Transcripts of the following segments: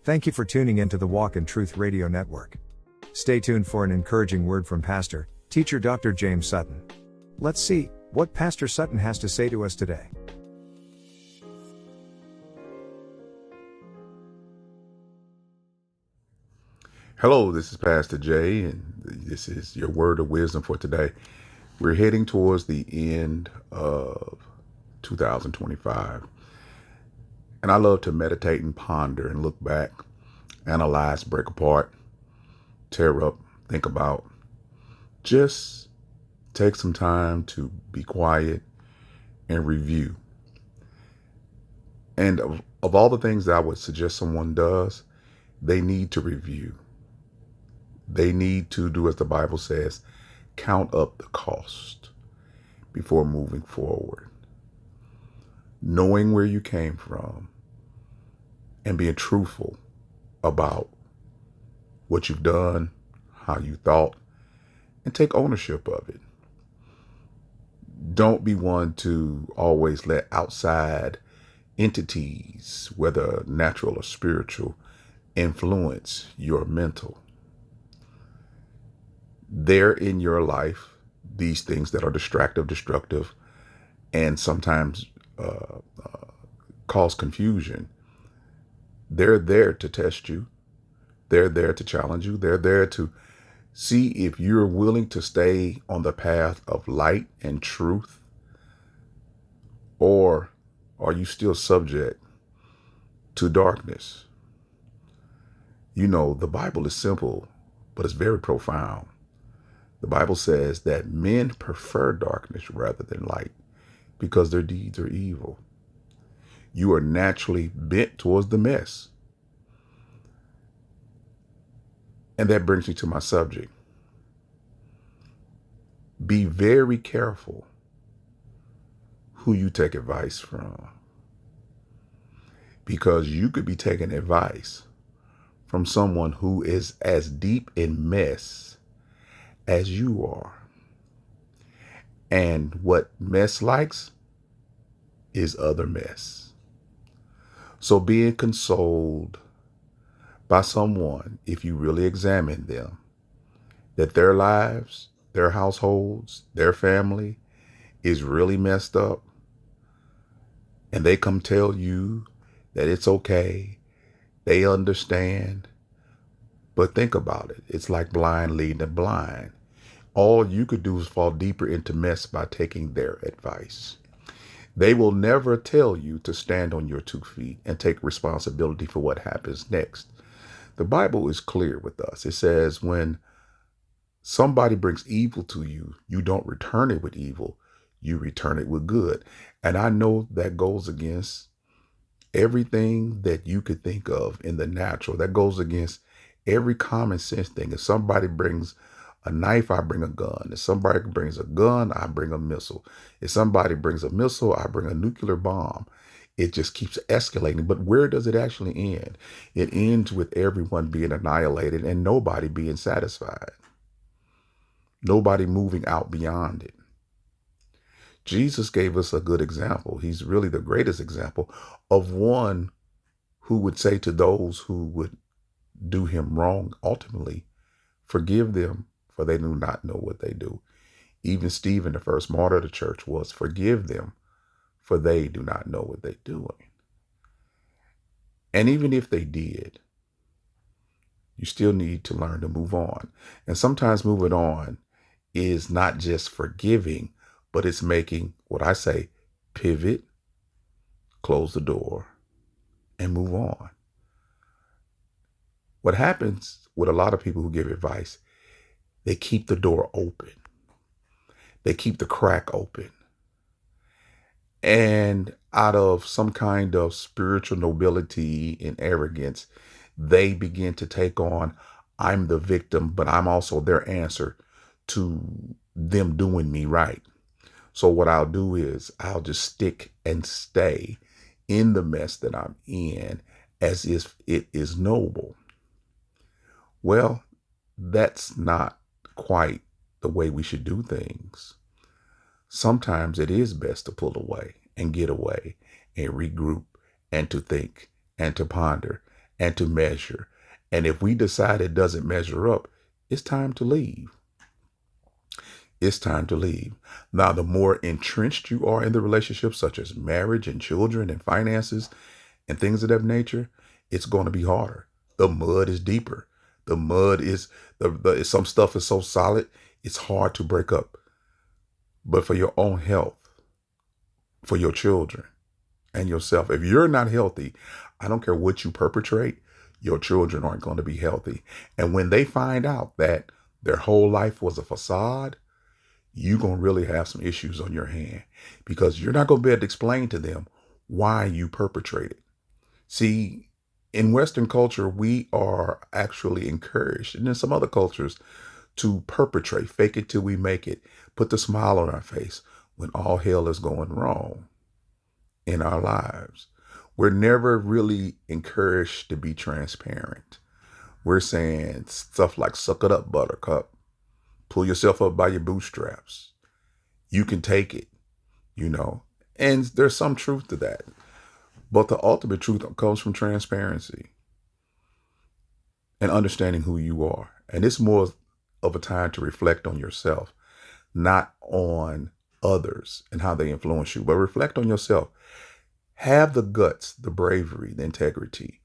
Thank you for tuning into the Walk in Truth Radio Network. Stay tuned for an encouraging word from Pastor, Teacher Dr. James Sutton. Let's see what Pastor Sutton has to say to us today. Hello, this is Pastor Jay, and this is your word of wisdom for today. We're heading towards the end of 2025, and I love to meditate and ponder and look back, analyze, break apart, tear up, think about. Just take some time to be quiet and review. And of all the things that I would suggest someone does, they need to review. They need to do, as the Bible says, count up the cost before moving forward. Knowing where you came from and being truthful about what you've done, how you thought, and take ownership of it. Don't be one to always let outside entities, whether natural or spiritual, influence your mental. They're in your life, these things that are distractive, destructive, and sometimes cause confusion. They're there to test you. They're there to challenge you. They're there to see if you're willing to stay on the path of light and truth, or are you still subject to darkness? You know, the Bible is simple, but it's very profound. The Bible says that men prefer darkness rather than light because their deeds are evil. You are naturally bent towards the mess. And that brings me to my subject. Be very careful who you take advice from, because you could be taking advice from someone who is as deep in mess as you are. And what mess likes is other mess. So being consoled by someone, if you really examine them, that their lives, their households, their family is really messed up, and they come tell you that it's okay, they understand. But think about it. It's like blind leading the blind. All you could do is fall deeper into mess by taking their advice. They will never tell you to stand on your 2 feet and take responsibility for what happens next. The Bible is clear with us. It says when somebody brings evil to you, you don't return it with evil, you return it with good. And I know that goes against everything that you could think of in the natural. That goes against every common sense thing. If somebody brings a knife, I bring a gun. If somebody brings a gun, I bring a missile. If somebody brings a missile, I bring a nuclear bomb. It just keeps escalating. But where does it actually end? It ends with everyone being annihilated and nobody being satisfied. Nobody moving out beyond it. Jesus gave us a good example. He's really the greatest example of one who would say to those who would do him wrong, ultimately, forgive them, for they do not know what they do. Even Stephen, the first martyr of the church, was forgive them, for they do not know what they're doing. And even if they did, you still need to learn to move on. And sometimes moving on is not just forgiving, but it's making what I say, pivot, close the door, and move on. What happens with a lot of people who give advice, they keep the door open. They keep the crack open. And out of some kind of spiritual nobility and arrogance, they begin to take on, I'm the victim, but I'm also their answer to them doing me right. So what I'll do is I'll just stick and stay in the mess that I'm in as if it is noble. Well, that's not quite the way we should do things. Sometimes it is best to pull away and get away and regroup and to think and to ponder and to measure. And if we decide it doesn't measure up, it's time to leave. It's time to leave. Now, the more entrenched you are in the relationship, such as marriage and children and finances and things of that nature, it's going to be harder. The mud is deeper. The mud is some stuff is so solid, it's hard to break up. But for your own health, for your children and yourself, if you're not healthy, I don't care what you perpetrate, your children aren't going to be healthy. And when they find out that their whole life was a facade, you're going to really have some issues on your hand, because you're not going to be able to explain to them why you perpetrated. See, in Western culture, we are actually encouraged, and in some other cultures, to perpetrate, fake it till we make it, put the smile on our face when all hell is going wrong in our lives. We're never really encouraged to be transparent. We're saying stuff like, suck it up, buttercup. Pull yourself up by your bootstraps. You can take it, and there's some truth to that. But the ultimate truth comes from transparency and understanding who you are. And it's more of a time to reflect on yourself, not on others and how they influence you, but reflect on yourself. Have the guts, the bravery, the integrity,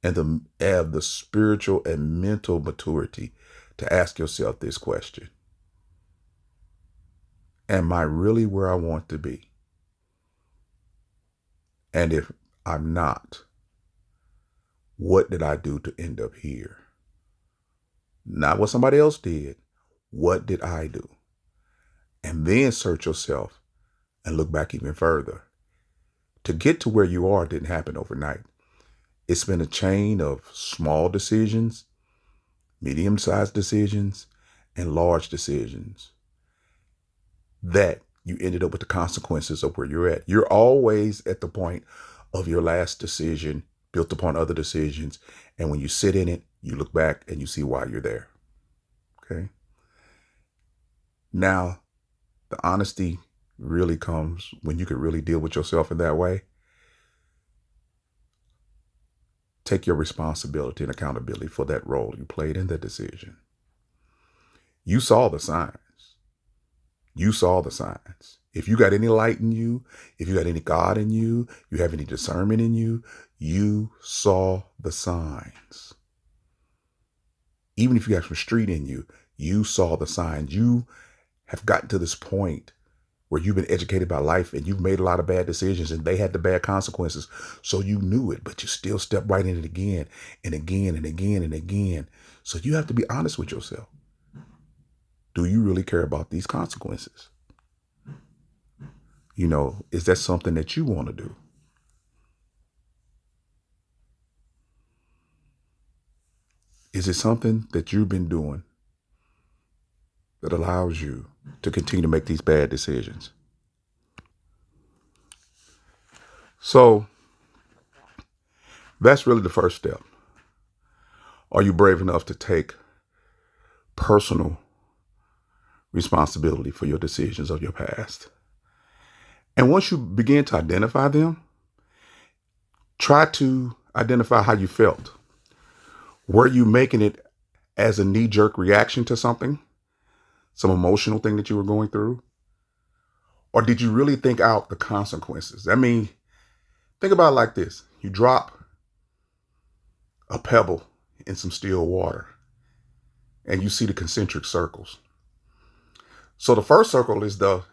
and have the spiritual and mental maturity to ask yourself this question: am I really where I want to be? And if I'm not, what did I do to end up here? Not what somebody else did. What did I do? And then search yourself and look back even further. To get to where you are didn't happen overnight. It's been a chain of small decisions, medium-sized decisions, and large decisions that you ended up with the consequences of where you're at. You're always at the point of your last decision built upon other decisions. And when you sit in it, you look back and you see why you're there. Okay. Now, the honesty really comes when you can really deal with yourself in that way. Take your responsibility and accountability for that role you played in that decision. You saw the signs. You saw the signs. If you got any light in you, if you got any God in you, you have any discernment in you, you saw the signs. Even if you got some street in you, you saw the signs. You have gotten to this point where you've been educated by life and you've made a lot of bad decisions and they had the bad consequences. So you knew it, but you still stepped right in it again and again and again and again. So you have to be honest with yourself. Do you really care about these consequences? Is that something that you want to do? Is it something that you've been doing that allows you to continue to make these bad decisions? So that's really the first step. Are you brave enough to take personal responsibility for your decisions of your past? And once you begin to identify them, try to identify how you felt. Were you making it as a knee-jerk reaction to something, some emotional thing that you were going through? Or did you really think out the consequences? I mean, think about it like this. You drop a pebble in some still water and you see the concentric circles. So the first circle is the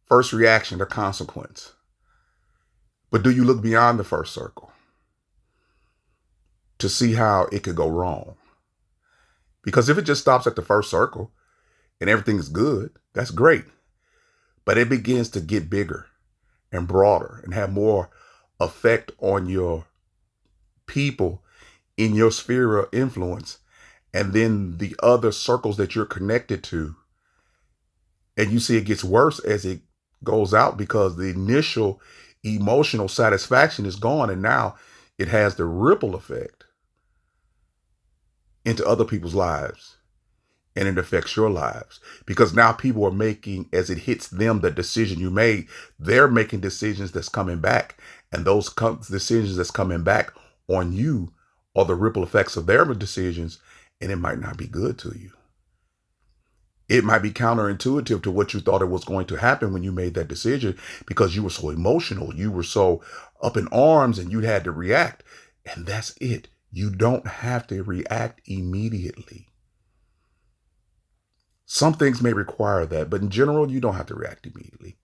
first reaction, the consequence. But do you look beyond the first circle to see how it could go wrong? Because if it just stops at the first circle and everything is good, that's great. But it begins to get bigger and broader and have more effect on your people in your sphere of influence, and then the other circles that you're connected to. And you see it gets worse as it goes out because the initial emotional satisfaction is gone, and now it has the ripple effect into other people's lives, and it affects your lives because now people are making, as it hits them, the decision you made, they're making decisions that's coming back, and those decisions that's coming back on you or the ripple effects of their decisions, and it might not be good to you. It might be counterintuitive to what you thought it was going to happen when you made that decision, because you were so emotional, you were so up in arms, and you had to react. And that's it. You don't have to react immediately. Some things may require that, but in general, you don't have to react immediately.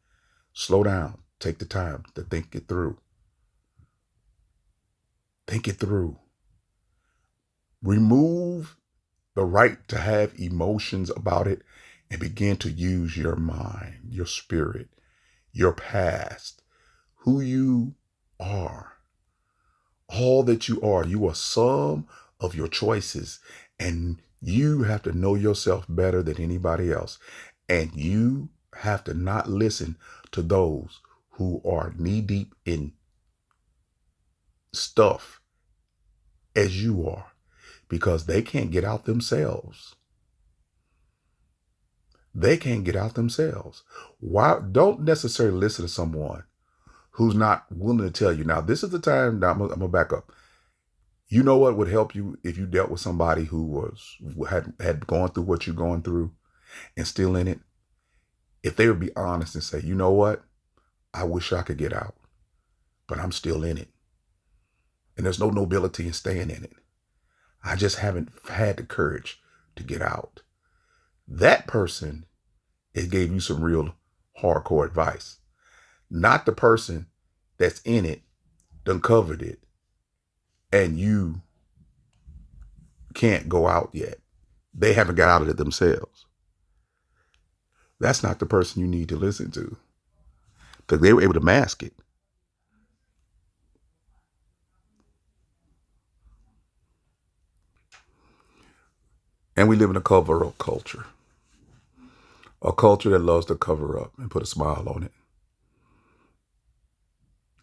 Slow down. Take the time to think it through. Think it through. Remove the right to have emotions about it and begin to use your mind, your spirit, your past, who you are, all that you are. You are some of your choices, and you have to know yourself better than anybody else. And you have to not listen to those who are knee deep in stuff as you are, because they can't get out themselves. They can't get out themselves. Why? Don't necessarily listen to someone who's not willing to tell you. Now, this is the time. Now, I'm gonna back up. You know what would help you if you dealt with somebody who had gone through what you're going through and still in it? If they would be honest and say, you know what? I wish I could get out, but I'm still in it. And there's no nobility in staying in it. I just haven't had the courage to get out. That person, it gave you some real hardcore advice. Not the person that's in it, done covered it, and you can't go out yet. They haven't got out of it themselves. That's not the person you need to listen to, because they were able to mask it. And we live in a cover-up culture. A culture that loves to cover up and put a smile on it.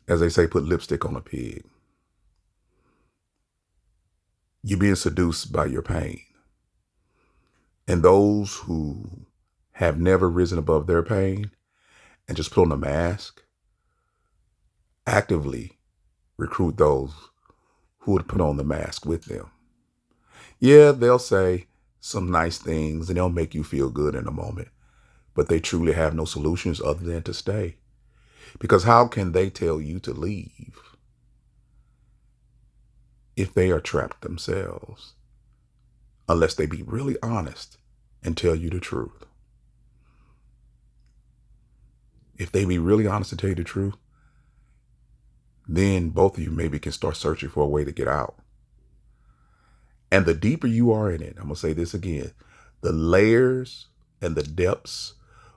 As they say, put lipstick on a pig. You're being seduced by your pain. And those who have never risen above their pain and just put on a mask, actively recruit those who would put on the mask with them. Yeah, they'll say some nice things and they'll make you feel good in a moment, but they truly have no solutions other than to stay. Because how can they tell you to leave if they are trapped themselves? Unless they be really honest and tell you the truth. If they be really honest and tell you the truth, then both of you maybe can start searching for a way to get out. And the deeper you are in it, I'm going to say this again, the layers and the depths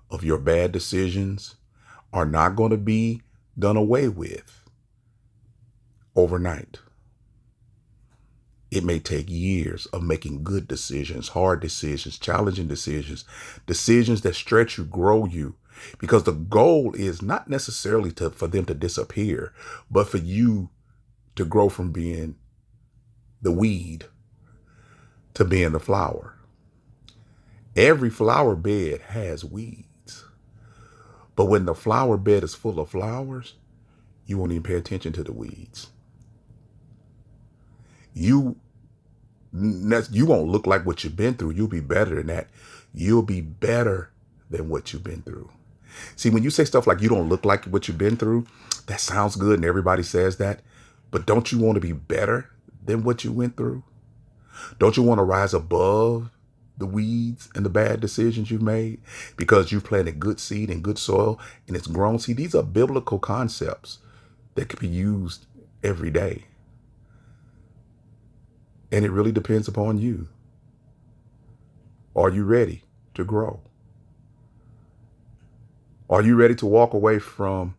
of your bad decisions are not going to be done away with overnight. It may take years of making good decisions, hard decisions, challenging decisions, decisions that stretch you, grow you, because the goal is not necessarily for them to disappear, but for you to grow from being the weed to being the flower. Every flower bed has weeds, but when the flower bed is full of flowers, you won't even pay attention to the weeds. You won't look like what you've been through. You'll be better than that. You'll be better than what you've been through. See, when you say stuff like you don't look like what you've been through, that sounds good and everybody says that. But don't you want to be better than what you went through? Don't you want to rise above the weeds and the bad decisions you've made because you've planted good seed in good soil and it's grown? See, these are biblical concepts that can be used every day. And it really depends upon you. Are you ready to grow? Are you ready to walk away from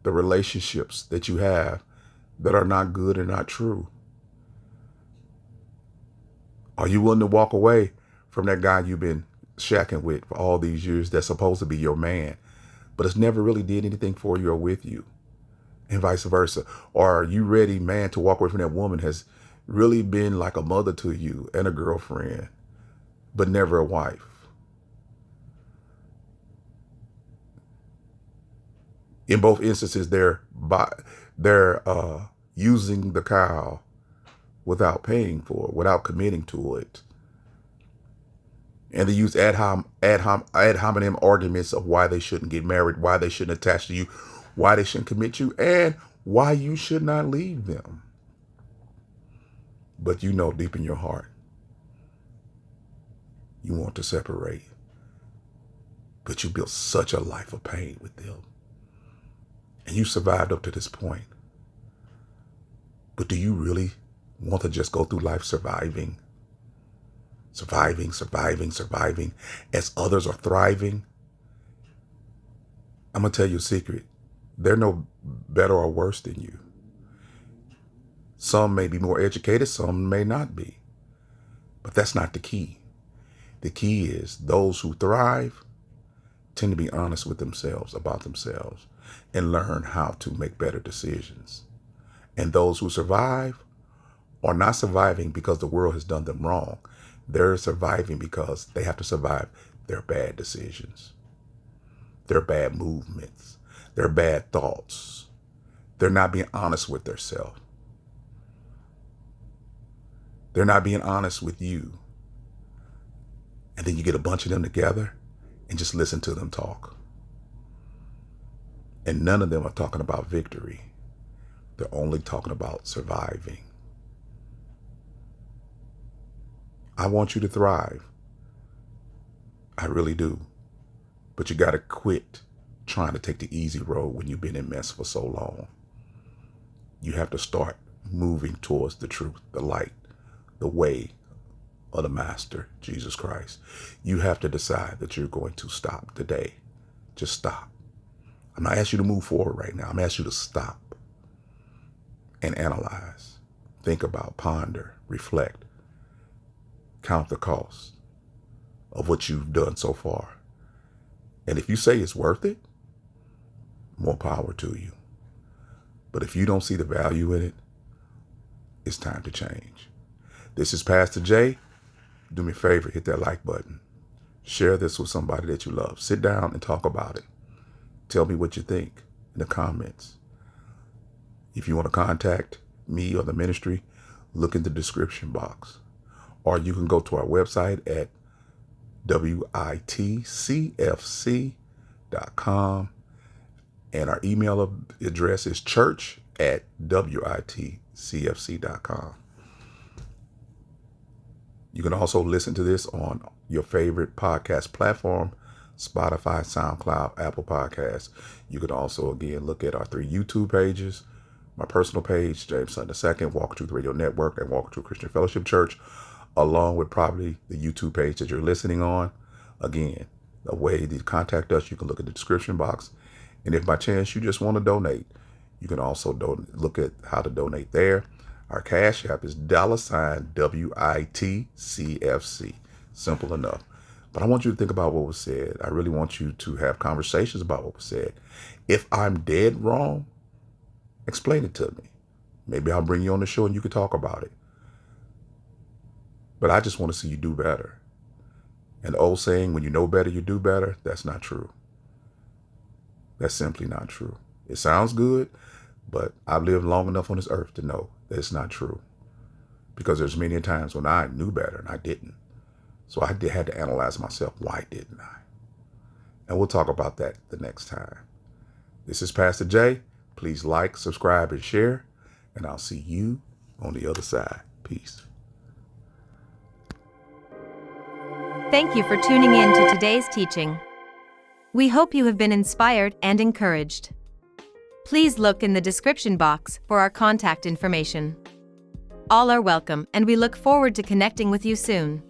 the relationships that you have that are not good and not true? Are you willing to walk away from that guy you've been shacking with for all these years that's supposed to be your man, but it's never really did anything for you or with you, and vice versa? Or are you ready, man, to walk away from that woman has really been like a mother to you and a girlfriend, but never a wife? In both instances, they're using the cow without paying for it, without committing to it. And they use ad hominem arguments of why they shouldn't get married, why they shouldn't attach to you, why they shouldn't commit you, and why you should not leave them. But you know deep in your heart, you want to separate. But you built such a life of pain with them. And you survived up to this point. But do you really want to just go through life surviving? Surviving as others are thriving? I'm going to tell you a secret. They're no better or worse than you. Some may be more educated, some may not be. But that's not the key. The key is those who thrive tend to be honest with themselves about themselves and learn how to make better decisions. And those who survive are not surviving because the world has done them wrong. They're surviving because they have to survive their bad decisions, their bad movements, their bad thoughts. They're not being honest with themselves. They're not being honest with you. And then you get a bunch of them together and just listen to them talk. And none of them are talking about victory. They're only talking about surviving. I want you to thrive. I really do. But you got to quit trying to take the easy road when you've been in mess for so long. You have to start moving towards the truth, the light, the way of the Master, Jesus Christ. You have to decide that you're going to stop today. Just stop. I'm not asking you to move forward right now. I'm asking you to stop and analyze, think about, ponder, reflect, count the cost of what you've done so far. And if you say it's worth it, more power to you. But if you don't see the value in it, it's time to change. This is Pastor Jay. Do me a favor, hit that like button. Share this with somebody that you love. Sit down and talk about it. Tell me what you think in the comments. If you want to contact me or the ministry, look in the description box. Or you can go to our website at witcfc.com. And our email address is church@witcfc.com. You can also listen to this on your favorite podcast platform, Spotify, SoundCloud, Apple Podcasts. You can also, again, look at our 3 YouTube pages, my personal page, James Sutton II, Walk Truth Radio Network, and Walk Truth Christian Fellowship Church, along with probably the YouTube page that you're listening on. Again, the way to contact us, you can look at the description box. And if by chance you just want to donate, you can also look at how to donate there. Our Cash App is $WITCFC. Simple enough. But I want you to think about what was said. I really want you to have conversations about what was said. If I'm dead wrong, explain it to me. Maybe I'll bring you on the show and you can talk about it. But I just want to see you do better. And the old saying, when you know better, you do better, that's not true. That's simply not true. It sounds good, but I've lived long enough on this earth to know that it's not true. Because there's many times when I knew better and I didn't. So I had to analyze myself. Why didn't I? And we'll talk about that the next time. This is Pastor Jay. Please like, subscribe, and share. And I'll see you on the other side. Peace. Thank you for tuning in to today's teaching. We hope you have been inspired and encouraged. Please look in the description box for our contact information. All are welcome, and we look forward to connecting with you soon.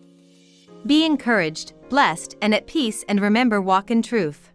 Be encouraged, blessed, and at peace, and remember, walk in truth.